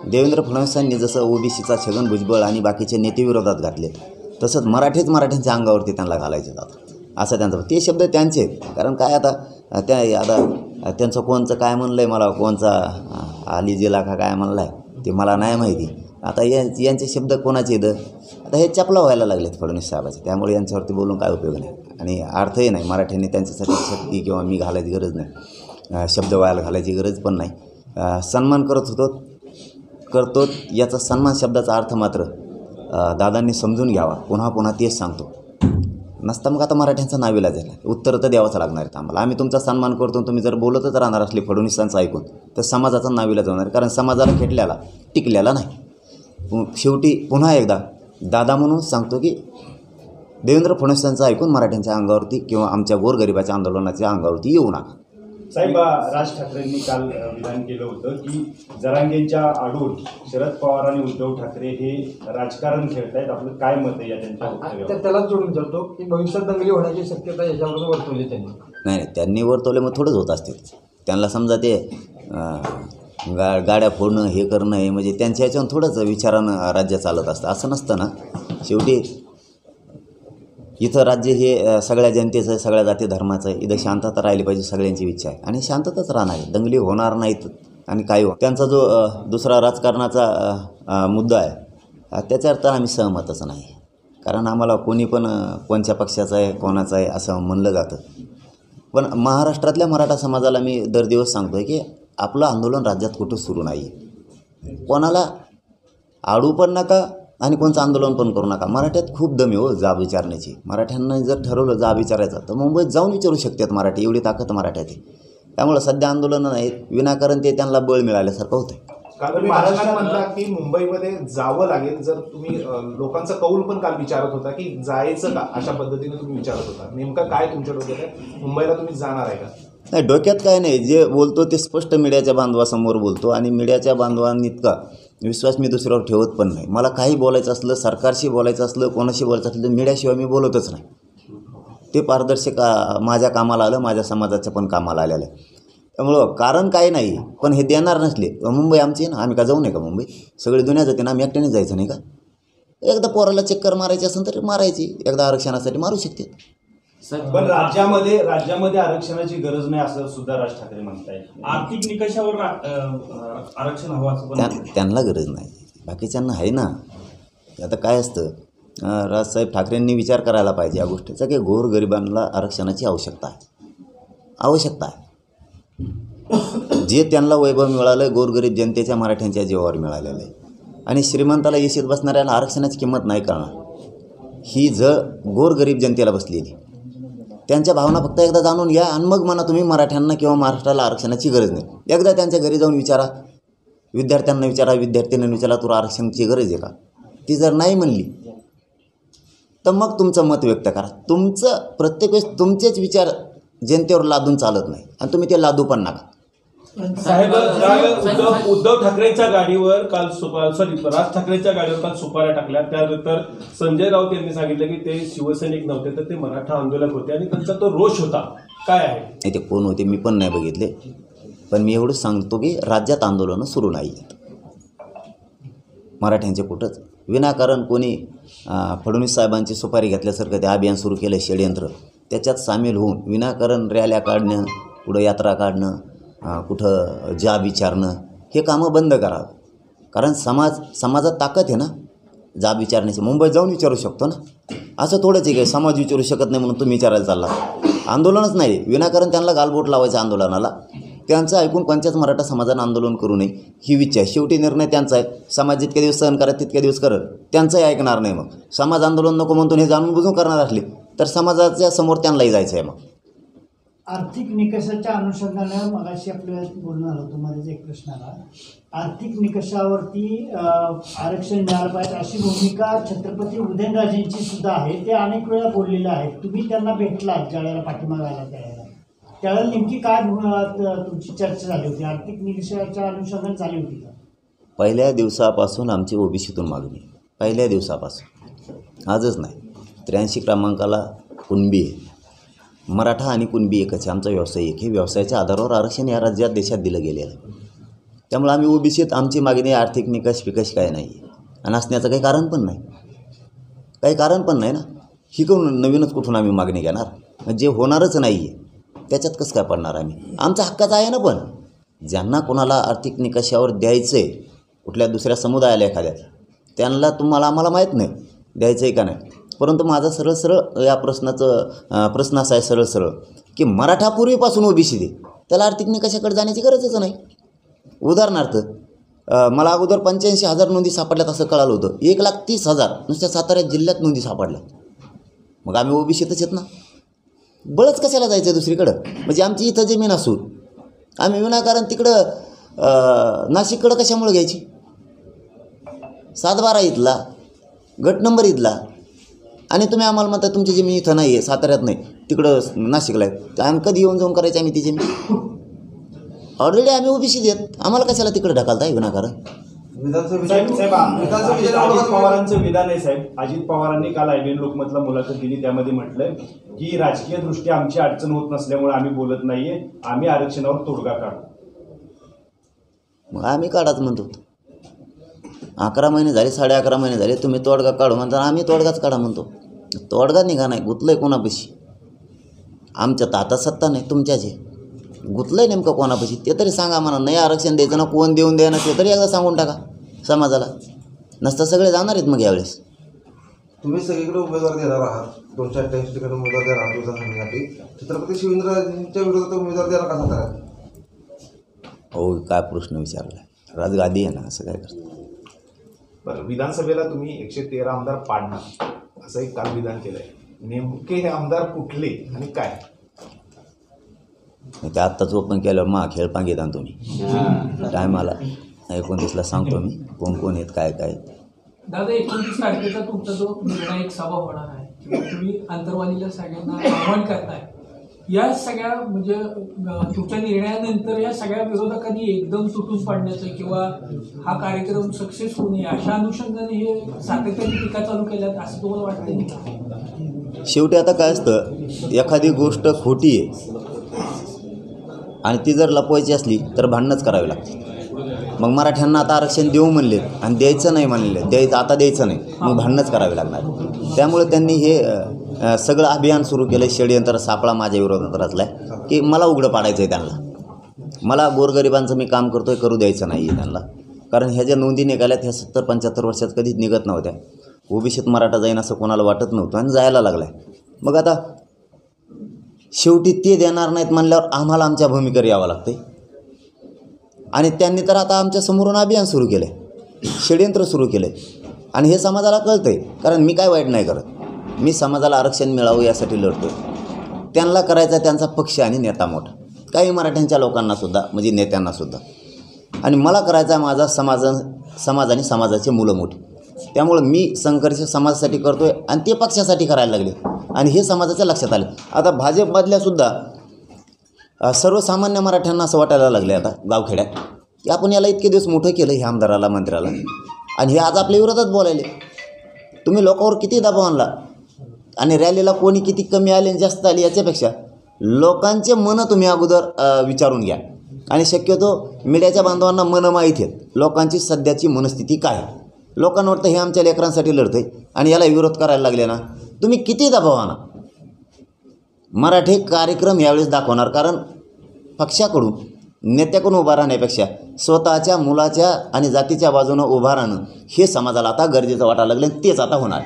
देवेंद्र फडणवीसांनी जसं ओबीसीचा छगन भुजबळ आणि बाकीचे नेते विरोधात घातले, तसंच मराठ्यांच्या अंगावरती त्यांना घालायचे जातं असं त्यांचं ते शब्द त्यांचे. कारण काय आता त्यांचं कोणचं काय म्हणलं आहे, मला कोणचा अली जिल्हा का काय म्हणलं आहे ते मला नाही माहिती. आता यांचे शब्द कोणाचे आहेत? आता हे चपला व्हायला लागलेत फडणवीस साहेबाचे, त्यामुळे यांच्यावरती बोलून काय उपयोग नाही आणि अर्थही नाही. मराठ्यांनी त्यांच्यासाठी शक्ती किंवा मी घालायची गरज नाही, शब्द व्हायला घालायची गरज पण नाही. सन्मान करतो याचा सन्मान शब्दाचा अर्थ मात्र दादांनी समजून घ्यावा. पुन्हा पुन्हा तेच सांगतो. नसता मग आता मराठ्यांचा नाविलाज आहे, उत्तर तर द्यावंच लागणार आहेत आम्हाला. आम्ही तुमचा सन्मान करतो, तुम्ही जर बोलतच राहणार असले फडणवीसांचं ऐकून तर समाजाचा नाविलाज होणार, कारण समाजाला टिकलेला नाही. शेवटी पुन्हा एकदा दादा म्हणून सांगतो की देवेंद्र फडणवीसांचं ऐकून मराठ्यांच्या अंगावरती किंवा आमच्या गोरगरिबाच्या आंदोलनाच्या अंगावरती येऊ नका. साहेब, राज ठाकरेंनी काल विधान केलं होतं की जरांगेंच्या आडून शरद पवार आणि उद्धव ठाकरे हे राजकारण खेळतायत. आपलं काय मत आहे या त्यांच्या? त्याला जोडून विचारतो की भविष्यात दंगली होण्याची शक्यता याच्यावरून वर्तवली त्यांनी. नाही, त्यांनी वर्तवले मग थोडंच होत असते. त्यांना समजा ते गाड्या फोडणं हे करणं हे म्हणजे त्यांच्या ह्याच्यावर थोडंच विचारानं राज्य चालत असतं, असं नसतं ना. शेवटी इथं राज्य हे सगळ्या जनतेचं, सगळ्या जाती धर्माचं आहे. इथं शांतता राहिली पाहिजे, सगळ्यांची इच्छा आहे आणि शांतताच राहणार आहे. दंगली होणार नाहीत आणि काही त्यांचा जो दुसरा राजकारणाचा मुद्दा आहे त्याच्यावर तर आम्ही सहमतच नाही. कारण आम्हाला कोणी पण कोणत्या पक्षाचं आहे कोणाचं आहे असं म्हणलं जातं. पण महाराष्ट्रातल्या मराठा समाजाला मी दर दिवस सांगतो आहे की आपलं आंदोलन राज्यात कुठं सुरू नाही. कोणाला आडू पण नका आणि कोणचं आंदोलन पण करू नका. मराठ्यात खूप दम आहे हो जाब विचारण्याची. मराठ्यांना जर ठरवलं जाब विचारायचं तर मुंबईत जाऊन विचारू शकतात मराठी, एवढी ताकद मराठ्यात आहे. त्यामुळे सध्या आंदोलनं नाहीत, विनाकारण ते त्यांना बळ मिळाल्यासारखं होतं. काल महाराष्ट्राने म्हटला की मुंबईमध्ये जावं लागेल. जर तुम्ही लोकांचा कौल पण काल विचारत होता की जायचं का, अशा पद्धतीने तुम्ही विचारत होता. नेमका काय तुमच्या डोक्यात आहे? मुंबईला तुम्ही जाणार आहे का? नाही, डोक्यात काय नाही. जे बोलतो ते स्पष्ट मीडियाच्या बांधवासमोर बोलतो आणि मीडियाच्या बांधवांनी इतका विश्वास मी दुसऱ्यावर ठेवत पण नाही. मला काही बोलायचं असलं, सरकारशी बोलायचं असलं, कोणाशी बोलायचं असलं तर मीडियाशिवाय मी बोलतच नाही. ते पारदर्शक माझ्या कामाला आलं, माझ्या समाजाच्या पण कामाला आलेलं आहे. त्यामुळं कारण काही नाही. पण हे देणार नसले मुंबई आमची आहे ना, आम्ही का जाऊ नये का मुंबई? सगळी दुनिया जाते ना, आम्ही एकट्याने जायचं नाही का? एकदा पोराला चक्कर मारायची असेल तर मारायची, एकदा आरक्षणासाठी मारू शकते. पण राज्यामध्ये आरक्षणाची गरज नाही असं सुद्धा राज ठाकरे म्हणतायत. आर्थिक निकषावर आरक्षण हवं असं त्यांना गरज नाही, बाकीच्यांना आहे ना. आता काय असतं, राजसाहेब ठाकरेंनी विचार करायला पाहिजे या गोष्टीचा की गोरगरिबांना आरक्षणाची आवश्यकता आहे. जे त्यांना वैभव मिळालं गोरगरीब जनतेच्या मराठ्यांच्या जीवावर मिळालेलं आहे आणि श्रीमंताला येशीत बसणाऱ्याला आरक्षणाची किंमत नाही कळणार. ही जर गोरगरीब जनतेला बसलेली, त्यांच्या भावना फक्त एकदा जाणून घ्या आणि मग म्हणा तुम्ही मराठ्यांना किंवा महाराष्ट्राला आरक्षणाची गरज नाही. एकदा त्यांच्या घरी जाऊन विचारा, विद्यार्थ्यांना विचारा, विद्यार्थ्यांना विचारा तुला आरक्षणाची गरज आहे का? ती जर नाही म्हणली तर मग तुमचं मत व्यक्त करा. तुमचं प्रत्येक वेळेस तुमचेच विचार जनतेवर लादून चालत नाही आणि तुम्ही ते लादू पण नका. साहेब, उद्धव ठाकरेंच्या गाडीवर काल राज ठाकरेंच्या गाडीवर काल सुपाऱ्या टाकल्या. त्यानंतर संजय राऊत यांनी सांगितलं की ते शिवसैनिक नव्हते तर ते मराठा आंदोलक होते आणि त्यांचा तो रोष होता. काय आहे ते कोण होते मी पण नाही बघितले, पण मी एवढंच सांगतो की राज्यात आंदोलनं सुरू नाही आहेत मराठ्यांचे कुठंच. विनाकारण कोणी फडणवीस साहेबांची सुपारी घेतल्यासारखं ते अभियान सुरू केलं, षड्यंत्र त्याच्यात सामील होऊन विनाकारण रॅल्या काढणं, पुढं यात्रा काढणं, कुठं जाब विचारणं हे कामं बंद करावं. कारण समाजात ताकद आहे ना जाब विचारण्याची. मुंबईत जाऊन विचारू शकतो ना, असं थोडंच आहे की समाज विचारू शकत नाही म्हणून तुम्ही विचारायला चालला. आंदोलनच नाही, विनाकारण त्यांना गालबोट लावायचं आंदोलनाला. त्यांचं ऐकून कोणत्याच मराठा समाजानं आंदोलन करू नये ही इच्छा आहे. शेवटी निर्णय त्यांचा आहे. समाज जितके दिवस सहन करत तितके दिवस करत, त्यांचंही ऐकणार नाही. मग समाज आंदोलन नको म्हणतो हे जाणून बुजून करणार असले तर समाजाच्या समोर त्यांनाही जायचं आहे. मग आर्थिक निकषाच्या अनुषंगानं मगाशी आपलं बोलणं आलं होतं, माझा एक प्रश्न आला. आर्थिक निकषावरती आरक्षण मिळालं पाहिजे अशी भूमिका छत्रपती उदयनराजेंची सुद्धा आहे. ते अनेक वेळा बोललेले आहेत. तुम्ही त्यांना भेटलात ज्यावेळेला पाठिंबा आला त्यावेळेला नेमकी काय तुमची चर्चा झाली होती? आर्थिक निकषाच्या अनुषंगाने झाली होती का? पहिल्या दिवसापासून आमची ओबीसीतून मागणी, पहिल्या दिवसापासून, आजच नाही. 83 क्रमांकाला कुणबी आहे, मराठा आणि कुणबी एकच आहे. आमचा व्यवसाय एक, हे व्यवसायाच्या आधारावर आरक्षण या राज्यात देशात दिलं गेलेलं आहे. त्यामुळे आम्ही ओबीसीत आमची मागणी आर्थिक निकष पिकष काय नाही आणि असण्याचं काही कारण पण नाही, काही कारण पण नाही ना. ही कोण नवीनच कुठून आम्ही मागणी घेणार? जे होणारच नाही आहे त्याच्यात कसं काय पडणार आम्ही? आमचा हक्काचं आहे ना. पण ज्यांना कोणाला आर्थिक निकषावर द्यायचं आहे, कुठल्या दुसऱ्या समुदायाला एखाद्या, त्यांना तुम्हाला आम्हाला माहीत नाही द्यायचं आहे का नाही. परंतु माझा सरळ या प्रश्न असा आहे सरळ की मराठा पूर्वीपासून ओबीसी दे, त्याला आर्थिक निकषाकडे जाण्याची गरजच नाही. उदाहरणार्थ मला अगोदर 85,000 नोंदी सापडल्यात असं कळालं होतं. 1,30,000 नुसत्या सातारा जिल्ह्यात नोंदी सापडल्या. मग आम्ही ओबीसीतच येत ना. बळच कशाला जायचं दुसरीकडं? म्हणजे आमची इथं जमीन असून आम्ही विनाकारण तिकडं नाशिककडं कशामुळे घ्यायची? 7-12 इथला गट नंबर इथला, आणि तुम्ही आम्हाला म्हणता तुमची जमीन इथं नाही आहे, साताऱ्यात नाही, तिकडं नाशिकला आहे. आम्ही कधी येऊन जाऊन करायची आम्ही ती जमीन? ऑलरेडी आम्ही ओबीसी देत, आम्हाला कशाला तिकडे ढकलताय विनाकारण? अजित पवारांचं विधान आहे साहेब. अजित पवारांनी काल IBN लोकमतला मुलाखत दिली, त्यामध्ये म्हटलंय की राजकीय दृष्ट्या आमची अडचण होत नसल्यामुळे आम्ही बोलत नाहीये, आम्ही आरक्षणावर तोडगा काढू. मग आम्ही काढाच म्हणतो. 11 महिने झाले, 11.5 महिने झाले, तुम्ही तोडगा काढू म्हणता, आम्ही तोडगाच काढा म्हणतो. तोडगा निघा नाही, गुतलंय कोणापाशी? आमच्या हातात सत्ता नाही, तुमच्याच आहे. गुतलंय नेमकं कोणापाशी ते तरी सांगा म्हणा. नाही आरक्षण द्यायचं ना, कोण देऊन द्या ना, ते तरी एकदा सांगून टाका समाजाला. नसतं सगळे जाणार आहेत मग यावेळेस. तुम्ही सगळीकडे उमेदवार देणार आहात, 288 ठिकाणी उमेदवार देणार आहात तुमच्यासाठी. छत्रपती शिवेंद्रराजेंच्या विरोधात उमेदवार देणार का साताऱ्यात? हो, काय प्रश्न विचारला? राजगादी आहे ना, असं काय करतो? बरं, विधानसभेला तुम्ही 113 आमदार पाडणार असं एक काल विधान केलंय. नेमके हे आमदार कुठले आणि काय? ते आत्ताच ओपन केल्यावर मा खेळ पांगेत आणतो तुम्ही टायमाला. 29ला सांगतो मी कोण कोण आहेत काय काय. दादा 29 तारखेचा तुमचा जो निर्णायक सभा होणार आहे, किंवा तुम्ही आंतरवालीला सगळ्यांना आव्हान करताय, या सगळ्या म्हणजे तुमच्या निर्णयानंतर या सगळ्या विरोधकांनी एकदम तुटून पडण्याचं किंवा हा कार्यक्रम सक्सेस होऊ नये अशा अनुषंगाने हे सातत्याने टीका चालू केल्यात असं तुम्हाला वाटतं? शेवटी आता काय असतं, एखादी गोष्ट खोटी आहे आणि ती जर लपवायची असली तर भांडणंच करावी लागते. मग मराठ्यांना आता आरक्षण देऊ म्हणले आणि द्यायचं नाही म्हणले, आता द्यायचं नाही, मग भांडणंच करावी लागणार. त्यामुळे त्यांनी हे सगळं अभियान सुरू केलं. षडयंत्र सापळा माझ्या विरोधात रचला आहे की मला उघडं पाडायचं आहे त्यांना. मला गोरगरिबांचं मी काम करतो आहे, करू द्यायचं नाही आहे त्यांना. कारण ह्या ज्या नोंदी निघाल्यात ह्या 70-75 वर्षात कधीच निघत नव्हत्या. ओबीसीत मराठा जाईन असं कोणाला वाटत नव्हतं आणि जायला लागलं आहे. मग आता शेवटी ते देणार नाहीत म्हणल्यावर आम्हाला आमच्या भूमिकेवर यावं लागते. आणि त्यांनी तर आता आमच्या समोरून अभियान सुरू केलं आहे, षडयंत्र सुरू केलं आहे. आणि हे समाजाला कळतं आहे, कारण मी काय वाईट नाही करत. मी समाजाला आरक्षण मिळावं यासाठी लढतो. त्यांना करायचा त्यांचा पक्ष आणि नेता मोठा, काही मराठ्यांच्या लोकांनासुद्धा म्हणजे नेत्यांनासुद्धा. आणि मला करायचा माझा समाज आणि समाजाचे मुलं मोठी. त्यामुळं मी संघर्ष समाजासाठी करतो आहे आणि ते पक्षासाठी करायला लागले आणि हे समाजाच्या लक्षात आले. आता भाजपमधल्यासुद्धा सर्वसामान्य मराठ्यांना असं वाटायला लागले आता गावखेड्यात की आपण याला इतके दिवस मोठं केलं ह्या आमदाराला मंत्र्याला, आणि हे आज आपल्या विरोधात बोलायले. तुम्ही लोकांवर किती दबाव आणला आणि रॅलीला कोणी किती कमी आले आणि जास्त आली याच्यापेक्षा लोकांचे मनं तुम्ही अगोदर विचारून घ्या. आणि शक्यतो मीडियाच्या बांधवांना मनं माहीत आहेत लोकांची सध्याची मनस्थिती काय. लोकांना वाटतं हे आमच्या लेकरांसाठी लढतंय आणि याला विरोध करायला लागले ना, तुम्ही किती दबाव आणा. मराठी कार्यक्रम यावेळेस दाखवणार, कारण पक्षाकडून नेत्याकडून उभा राहण्यापेक्षा स्वतःच्या मुलाच्या आणि जातीच्या बाजूनं उभा राहणं हे समाजाला आता गरजेचं वाटायला लागलं आणि तेच आता होणार.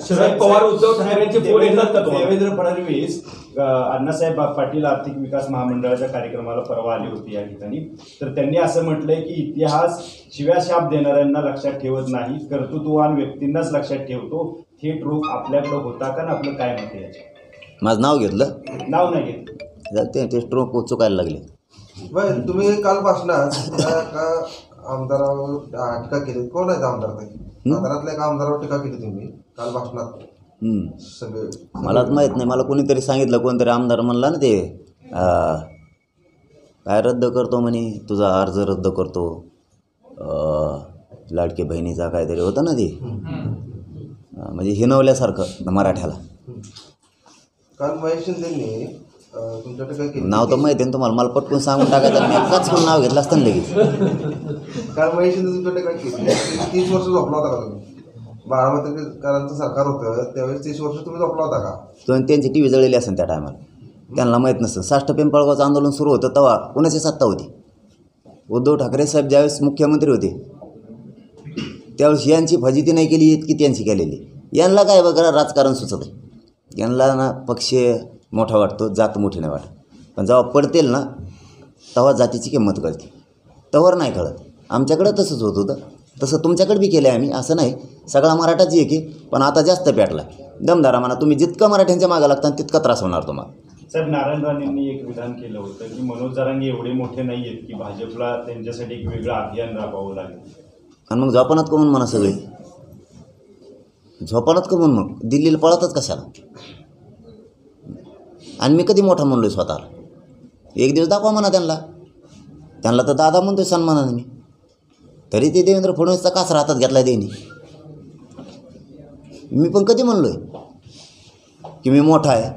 शरद पवार उद्धव ठाकरेंचे फोन येतात का तुम्हाला? देवेंद्र फडणवीस अण्णासाहेब पाटील आर्थिक विकास महामंडळाच्या कार्यक्रमाला परवा आली होती या ठिकाणी, तर त्यांनी असं म्हटलंय की इतिहास शिव्या शाप देणाऱ्यांना लक्षात ठेवत नाही, कर्तृत्ववान व्यक्तींनाच लक्षात ठेवतो. थेट रोग आपल्याकडं होता का ना, आपलं काय मत आहे याच्यात? माझं नाव घेतलं, नाव नाही घेतलं, ते स्ट्रोक चुकायला लागले. बरं, तुम्ही काल भाषणात आमदारावर टीका केली. कोण आहेत आमदार? साताऱ्यातल्या एका आमदारावर टीका केली तुम्ही काल भाषणात. सगळे मलाच माहीत नाही, मला कोणीतरी सांगितलं, कोणतरी आमदार म्हणला ना ते काय रद्द करतो म्हणे, तुझा अर्ज रद्द करतो, लाडकी बहिणीचा काहीतरी होतं ना ते, म्हणजे हिनवल्यासारखं मराठ्याला. काल महेश शिंदेंनी तुमच्या टीका केली. नाव तर माहिती आहे ना तुम्हाला, मला पटकून सांगून टाकायचं मी कचकून नाव घेतलं असतं ना लगेच. कारण महेश शिंदे तुमच्या टीका केली. 30 वर्ष झोपला होता का तुम्ही? बारामतीकरांचं सरकार होतं त्यावेळेस 30 वर्ष तुम्ही झोपला होता का? त्यांची टी व्ही जळलेली असेल त्या टायमाला, त्यांना माहीत नसतं. 6 पिंपळगावचं आंदोलन सुरू होतं तेव्हा कुणाची सत्ता होती? उद्धव ठाकरे साहेब ज्यावेळेस मुख्यमंत्री होते त्यावेळेस यांची फजिती नाही केली इतकी त्यांची केलेली. यांना काय बघा राजकारण सुचत आहे, यांना ना पक्ष मोठा वाटतो, जात मोठी नाही वाटत. पण जेव्हा पडतेल ना तेव्हा जातीची किंमत कळते, तवर नाही कळत. आमच्याकडं तसंच होत होतं, तसं तुमच्याकडे बी केलं आहे आम्ही, असं नाही. सगळा मराठाच एक आहे, पण आता जास्त पेटला दमदारा म्हणा. तुम्ही जितकं मराठ्यांच्या मागं लागता तितका त्रास होणार तुम्हाला. साहेब, नारायण राणेंनी एक विधान केलं होतं की मनोज जरांगे एवढे मोठे नाही आहेत की भाजपला त्यांच्यासाठी एक वेगळं अभियान राबवावं लागेल. आणि मग झोपानात कमून म्हणा सगळे, झोपानात कमून मग दिल्लीला पळतच कशाला? आणि मी कधी मोठा म्हणलोय स्वतःला? एक दिवस दाखवा म्हणा त्यांना तर दादा म्हणतोय सन्मानाने मी, तरी ते देवेंद्र फडणवीसचा कासरा हातात घेतला देणी. मी पण कधी म्हणलोय की मी मोठा आहे?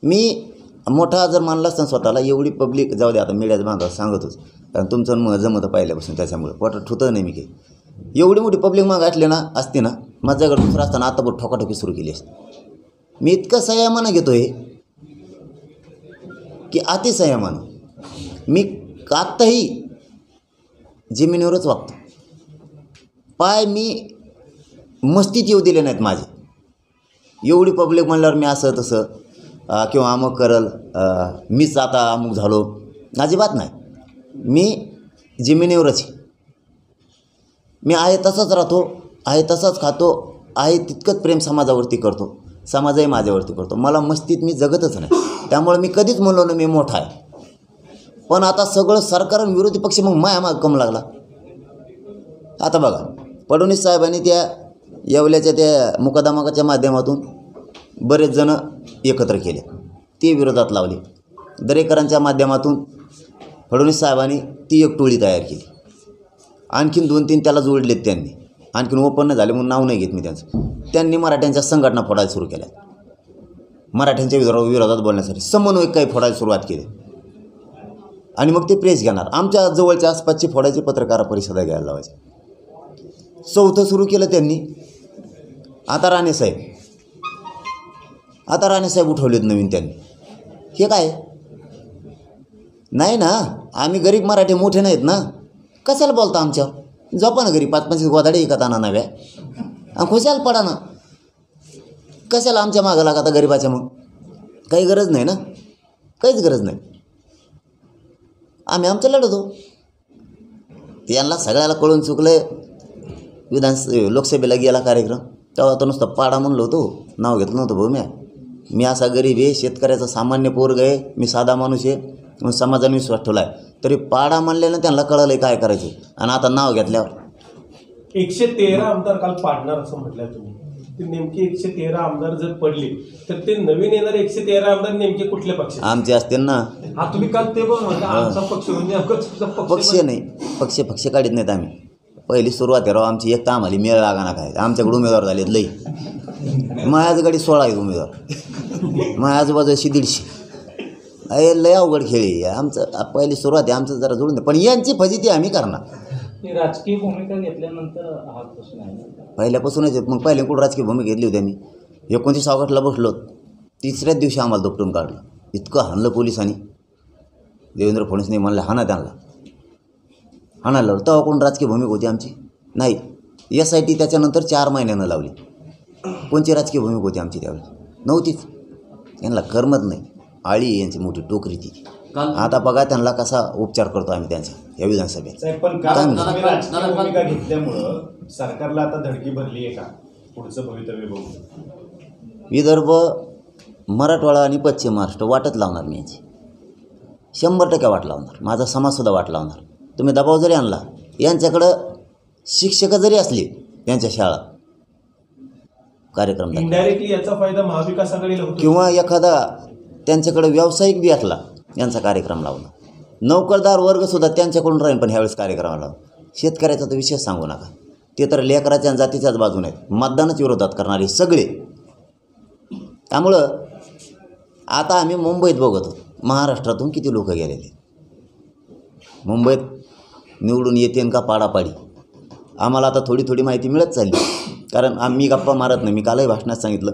मी मोठा जर मानला असता स्वतःला, एवढी पब्लिक जाऊ दे आता मीडियाच्या बांधव सांगतोच, कारण तुमचं मग जमतं पहिल्यापासून, त्याच्यामुळे पोटात ठुतं नाही मी काही. एवढी मोठी पब्लिक माग असली ना असते ना, माझ्याकडे दुसरं असताना आता बघ ठोकाठोकी सुरू केली असते. मी इतकं संयमानं घेतोय की अतिसंयमानं. मी आत्ताही जमिनीवरच वागतो. पाय मी मस्तीत येऊ दिले नाहीत माझे. एवढी पब्लिक म्हणल्यावर मी असं तसं किंवा अमुक करल, मीच आता अमुक झालो, अजिबात नाही. मी जमिनीवरच आहे. मी आहे तसंच राहतो, आहे तसंच खातो, आहे तितकंच प्रेम समाजावरती करतो, समाजही माझ्यावरती करतो. मला मस्तीत मी जगतच नाही. त्यामुळे मी कधीच म्हणलो ना मी मोठा आहे. पण आता सगळं सरकार आणि विरोधी पक्ष मग माग कम लागला. आता बघा, फडणवीस साहेबांनी त्या येवल्याच्या त्या मुकदमाच्या माध्यमातून बरेच जण एकत्र केले, ते विरोधात लावले. दरेकरांच्या माध्यमातून फडणवीस साहेबांनी ती एक टोळी तयार केली. आणखीन 2-3 त्याला जोडलेत त्यांनी, आणखीन ओपन नाही झाले म्हणून नाव नाही घेत मी त्यांचं. त्यांनी मराठ्यांच्या संघटना फोडायला सुरू केल्या, मराठ्यांच्या विरोधात बोलण्यासाठी समन्वयक काही फोडायला सुरुवात केली. आणि मग ते प्रेस घेणार, आमच्या जवळच्या आसपासची फोडायची पत्रकार परिषदा घ्यायला लावायची. 4थं सुरू केलं त्यांनी. आता राणेसाहेब उठवलेत नवीन त्यांनी. हे काय नाही ना, आम्ही गरीब मराठी मोठे नाहीत ना, कशाला बोलता आमच्यावर? झोपा ना घरी, 5-5 गोदाडे एका ताना नव्या आणि खुशाल पडा ना. कशाला आमच्या मागं लागा गरीबाच्या? मग काही गरज नाही ना, काहीच गरज नाही. आम्ही आमचं लढतो. यांना सगळ्याला कळून चुकलं. लोकसभेला गेला कार्यक्रम तेव्हा तर नुसतं पाडा म्हणलो होतो, नाव घेतलं नव्हतं भाऊ. मी असा गरीब आहे, शेतकऱ्याचा सामान्य पोरग आहे, मी साधा माणूस आहे, म्हणून समाजाने विश्वास ठेवला आहे. तरी पाडा म्हणलेलं त्यांना कळलं आहे काय करायचं. आणि आता नाव घेतल्यावर 113 आमदार काल पाडणार असं म्हटलं तुम्ही. ते नेमके 113 आमदार जर पडले तर ते नवीन येणारे 113 आमदार नेमके कुठल्या पक्ष? आमचे असतील ना. हा तुम्ही काल ते पण म्हणता आमचा पक्ष म्हणजे पक्ष नाही, पक्ष काढत नाहीत आम्ही. पहिली सुरुवात आहे राव आमची. एक तर आम्हाला मेळ लागाना काय, आमच्याकडे उमेदवार झालेत लई. माझ्याकडे 16 आहेत उमेदवार, माझ्या आजूबाजूशी 150. अरे लय अवघड खेळी आमचं. पहिली सुरुवात आहे, आमचं जरा जोडून दे. पण यांची फजिती आम्ही करणार. राजकीय भूमिका घेतल्यानंतर हा प्रश्न आहे पहिल्यापासूनच. मग पहिले कुठं राजकीय भूमिका घेतली होती आम्ही? 29 ऑगस्टला बसलो, 3ऱ्याच दिवशी आम्हाला दोपटून काढलं. इतकं हाणलं पोलिसांनी. देवेंद्र फडणवीसने म्हणलं हाणा त्यांना, हाणायला लावलं. तेव्हा कोण राजकीय भूमिका होती आमची? नाही. SIT त्याच्यानंतर 4 महिन्यानं लावली. कोणची राजकीय भूमिका होती आमची त्यावेळेस? नव्हतीच. यांना करमत नाही. आळी यांची मोठी टोकरी ती. आता बघा त्यांना कसा उपचार करतो आम्ही त्यांचा या विधानसभेत. साहेब, पण राजकीय भूमिका घेतल्यामुळं सरकारला आता धडकी भरली आहे का पुढचं भवितव्य बघून? विदर्भ, मराठवाडा आणि पश्चिम महाराष्ट्र वाटत लावणार मी याची. 100% वाट लावणार. माझा समाजसुद्धा वाट लावणार. तुम्ही दबाव जरी आणला, यांच्याकडं शिक्षक जरी असले त्यांच्या शाळा कार्यक्रम इनडायरेक्टली याचा फायदा महाविकास आघाडीला होतो, किंवा एखादा त्यांच्याकडे व्यावसायिक बी असला यांचा कार्यक्रम लावला. नोकरदार वर्गसुद्धा त्यांच्याकडून राहील, पण ह्यावेळेस कार्यक्रम लावला. शेतकऱ्याचा तर विषय सांगू नका. ते तर लेकराच्या आणि जातीच्याच बाजूने आहेत. मतदानच विरोधात करणारे सगळे. त्यामुळं आता आम्ही मुंबईत बघतो महाराष्ट्रातून किती लोक गेलेले, मुंबईत निवडून येते का पाडापाडी, आम्हाला आता थोडी थोडी माहिती मिळत चालली. कारण आम्ही गप्पा मारत नाही, मी कालही भाषणात सांगितलं,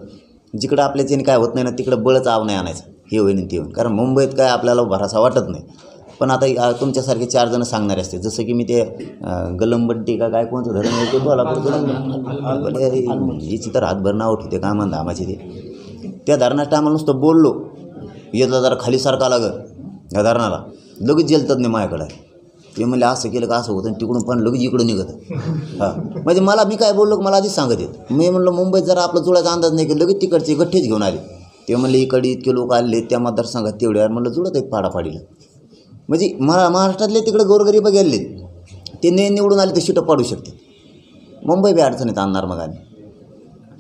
जिकडं आपल्याच्याने काय होत नाही ना तिकडं बळच आव नाही आणायचं, हे होईन ते होईन. कारण मुंबईत काय आपल्याला भरासा वाटत नाही. पण आता तुमच्यासारखे 4 जण सांगणारे असते, जसं की मी ते गलमबट्टी का काय कोणतं धरण आहे ते हिची तर हातभर नाव ठेवते कामान धामाची ते. त्या धरणाच्या टायमाला नुसतं बोललो, येतला जरा खाली सारखा लागत या धरणाला, लगेच जेलतात नाही माझ्याकडे. ते म्हणले असं केलं का असं होतं, आणि तिकडून पण लगेच इकडं निघत. हां म्हणजे मला मी काय बोललो मला आधीच सांगत येत. मी म्हणलं मुंबईत जरा आपला जुळाचा अंदाज नाही की लगेच तिकडचे गठ्ठेच घेऊन आले. ते म्हणले इकडे इतके लोक आले त्या मतदारसंघात तेवढे, म्हणलं जुळत आहेत पाडापाडीला. म्हणजे महाराष्ट्रातले तिकडे गोरगरीब गेले ते निवडून आले तर शिटं पाडू शकते. मुंबई बी अडचणीत आणणार मग आम्ही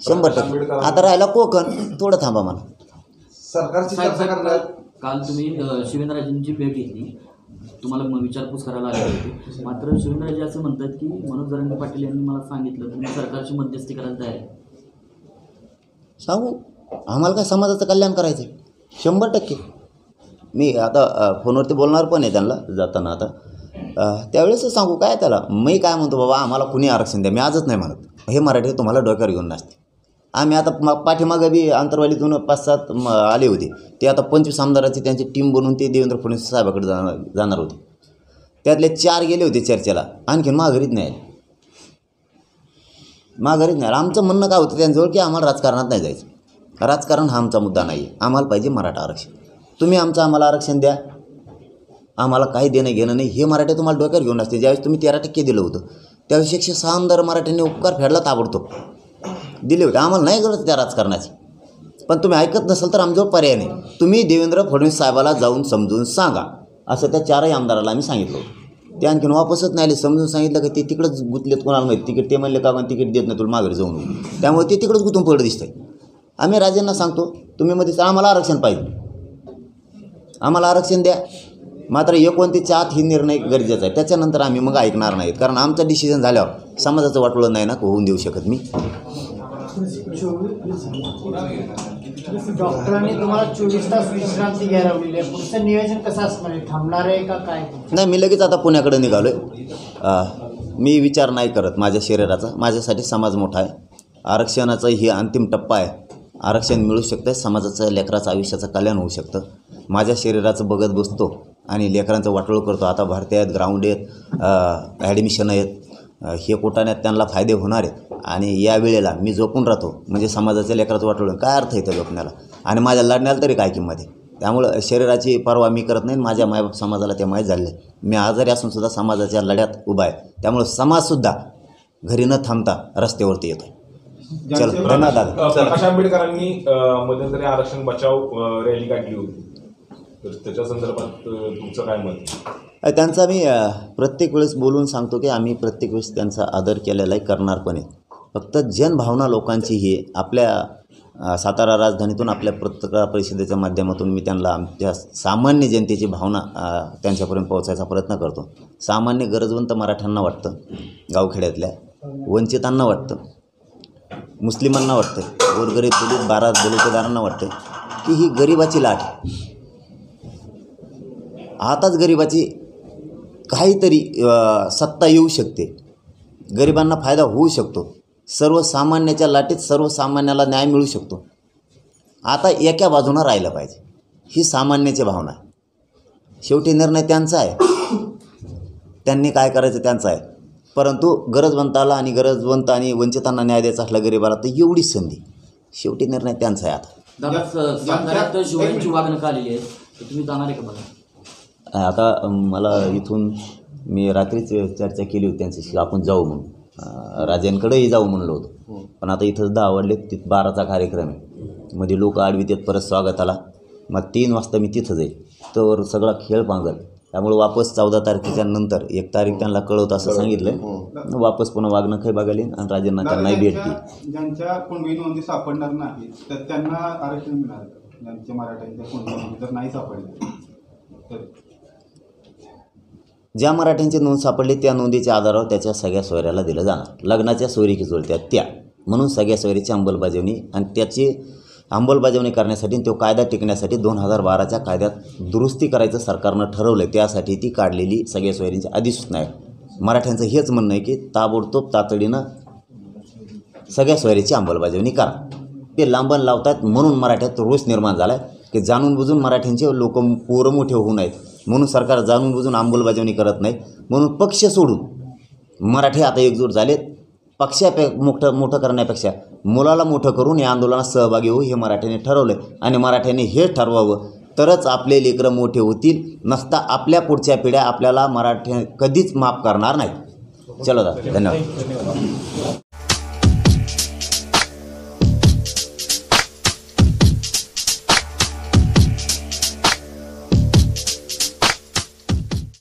100%. आता राहिला कोकण, थोडं थांबा मला. सरकारची चर्चा करणार. काल तुम्ही शिवेंद्रराजेंची भेट घेतली, तुम्हाला विचारपूस करायला आली होती. मात्र शिवेंद्रराजे असं म्हणतात की मनोज जरांगे पाटील यांनी मला सांगितलं तुम्ही सरकारची मध्यस्थी करायला तयार आहे. सांगू, आम्हाला काय समाजाचं कल्याण करायचं आहे 100%. मी आता फोनवरती बोलणार पण आहे त्यांना जाताना. आता त्यावेळेसच सांगू काय त्याला, मी काय म्हणतो बाबा आम्हाला कुणी आरक्षण द्या, मी आजच नाही म्हणत. हे मराठी तुम्हाला डोक्यावर घेऊन नसते. आम्ही आता पाठीमागं बी आंतरवालीतून 5-7 आले होते, ते आता 25 आमदाराची त्यांची टीम बनवून ते देवेंद्र फडणवीस साहेबाकडे जाणार होते. त्यातले 4 गेले होते चर्चेला, आणखीन माघारीच नाही आले. आमचं म्हणणं काय होतं त्यांच्याजवळ की आम्हाला राजकारणात नाही जायचं, राजकारण हा आमचा मुद्दा नाही आहे, आम्हाला पाहिजे मराठा आरक्षण. तुम्ही आम्हाला आरक्षण द्या, आम्हाला काही देणं घेणं नाही. हे मराठी तुम्हाला डोक्यावर घेऊन असते. ज्यावेळेस तुम्ही 13% दिलं होतं त्यावेळेस 106 आमदार मराठ्यांनी उपकार फेडला ताबडतोब दिले होते. आम्हाला नाही गरज त्या राजकारणाची, पण तुम्ही ऐकत नसाल तर आमच्यावर पर्याय नाही. तुम्ही देवेंद्र फडणवीस साहेबाला जाऊन समजून सांगा, असं त्या 4ही आमदाराला आम्ही सांगितलं होतं. ते आणखीन वापसच नाही आले. समजून सांगितलं की ते तिकडंच गुंतलेत, कोणाला माहिती तिकीट. ते म्हणले का तिकीट देत नाही तुला माघारी जाऊन, त्यामुळे ते तिकडंच गुंतून पडलं दिसतंय. आम्ही राजांना सांगतो तुम्ही मध्ये आम्हाला आरक्षण पाहिजे, आम्हाला आरक्षण द्या. मात्र 29च्या आत ही निर्णय गरजेचा आहे, त्याच्यानंतर आम्ही मग ऐकणार नाहीत. कारण आमचं डिसिजन झाल्यावर समाजाचं वाटोळं नाही ना होऊन देऊ शकत मी. डॉक्टरांनी तुम्हाला 24 तास विश्रांती घ्यायला लावलेली आहे, पुढचं नियोजन कसं असणार आहे, थांबणार आहे का काय? नाही, मी लगेच आता पुण्याकडे निघालो आहे. मी विचार नाही करत माझ्या शरीराचा, माझ्यासाठी समाज मोठा आहे. आरक्षणाचा ही अंतिम टप्पा आहे. आरक्षण मिळू शकतं, समाजाचं लेकराचं आयुष्याचं कल्याण होऊ शकतं. माझ्या शरीराचं बघत बसतो आणि लेकरांचं वाटोळं करतो. आता भरती आहेत, ग्राउंड आहेत, ॲडमिशन आहेत, हे कोटाण्यात त्यांना फायदे होणार आहेत. आणि या वेळेला मी झोपून राहतो म्हणजे समाजाच्या लेकराचं वाटोळं, काय अर्थ आहे त्या झोपण्याला? आणि माझ्या लढण्याला तरी काय किंमत आहे? त्यामुळं शरीराची पर्वा मी करत नाही. माझ्या मायबाप समाजाला ते माहीत झाले. मी आजारी असूनसुद्धा समाजाच्या लढ्यात उभा आहे. त्यामुळं समाजसुद्धा घरी न थांबता रस्त्यावरती येतो. चल, धन्यवाद. प्रकाश आंबेडकरांनी मध्यंतरी आरक्षण बचाव रॅली काढली होती, तर त्याच्या संदर्भात तुमचं काय मत? त्यांचा मी प्रत्येक वेळेस बोलून सांगतो की आम्ही प्रत्येक वेळेस त्यांचा आदर केलेला आहे, करणार पण आहे. फक्त जनभावना लोकांची ही आपल्या सातारा राजधानीतून आपल्या पत्रकार परिषदेच्या माध्यमातून मी त्यांना आमच्या सामान्य जनतेची भावना त्यांच्यापर्यंत पोहोचायचा प्रयत्न करतो. सामान्य गरजवंत मराठ्यांना वाटतं, गावखेड्यातल्या वंचितांना वाटतं, मुस्लिमांना वाटतं, गोरगरीब दलित बलुतेदारांना वाटतं की ही गरिबाची लाट. आताच गरिबाची काहीतरी सत्ता येऊ शकते, गरिबांना फायदा होऊ शकतो, सर्वसामान्याच्या लाटेत सर्वसामान्याला न्याय मिळू शकतो. आता एका बाजूनं राहिलं पाहिजे, ही सामान्याची भावना आहे. शेवटी निर्णय त्यांचा आहे, त्यांनी काय करायचं त्यांचा आहे. परंतु गरजवंताला आणि गरजवंत आणि वंचितांना न्याय द्यायचा असला गरिबाला तर एवढीच संधी, शेवटी निर्णय त्यांचा आहे. आता साताऱ्यात शिवाजींची वागणूक आलेली आहे, तर तुम्ही जाणार आहे का बघा? आता मला इथून मी रात्रीच चर्चा केली होती त्यांच्याशी, आपण जाऊ म्हणून, राजांकडेही जाऊ म्हणलो होतो. पण आता इथंच 10 वाजले, तिथं 12चा कार्यक्रम आहे, मध्ये लोक आडवीत आहेत परत स्वागताला. मग 3 वाजता मी तिथं जाईल, तर सगळा खेळ पांगल. त्यामुळे वापस 14 तारखेच्या नंतर 1 तारीख त्यांना कळवतं असं सांगितलं. वापस पुन्हा वागणं काही बघायला आणि राजांना त्यांनाही भेटली. ज्यांच्या कुणबी नोंदी सापडणार नाही तर त्यांना आरक्षण मिळालं, ज्यांच्या मराठ्यांच्या कुणबी नोंदी जर नाही सापडल्या तर? ज्या मराठ्यांची नोंद सापडली त्या नोंदीच्या आधारावर त्याच्या सगळ्या सोयऱ्याला दिलं जाणार. लग्नाच्या सोयरी की जुळत्या त्या, म्हणून सगळ्या सोयरीची अंमलबजावणी आणि त्याची अंमलबजावणी करण्यासाठी तो कायदा टिकण्यासाठी 2012च्या कायद्यात दुरुस्ती करायचं सरकारनं ठरवलं आहे. त्यासाठी ती काढलेली सगळ्या सोयरींची अधिसूचना आहे. मराठ्यांचं हेच म्हणणं आहे की ताबडतोब तातडीनं सगळ्या सोयरीची अंमलबजावणी करा. ते लांबण लावतात म्हणून मराठ्यात रोष निर्माण झाला आहे की जाणून बुजून मराठ्यांचे लोक पोरं मोठे होऊ नयेत म्हणून सरकार जाणून बुजून अंमलबजावणी करत नाही. म्हणून पक्ष सोडून मराठी आता एकजूट झालेत. मोठं करण्यापेक्षा मुलाला मोठं करून या आंदोलनात सहभागी होऊ हे मराठ्यांनी ठरवलं आहे. आणि मराठ्यांनी हे ठरवावं तरच आपले लेकरं मोठे होतील. नसता आपल्या पुढच्या पिढ्या आपल्याला मराठी कधीच माफ करणार नाहीत. चलो दादा, धन्यवाद.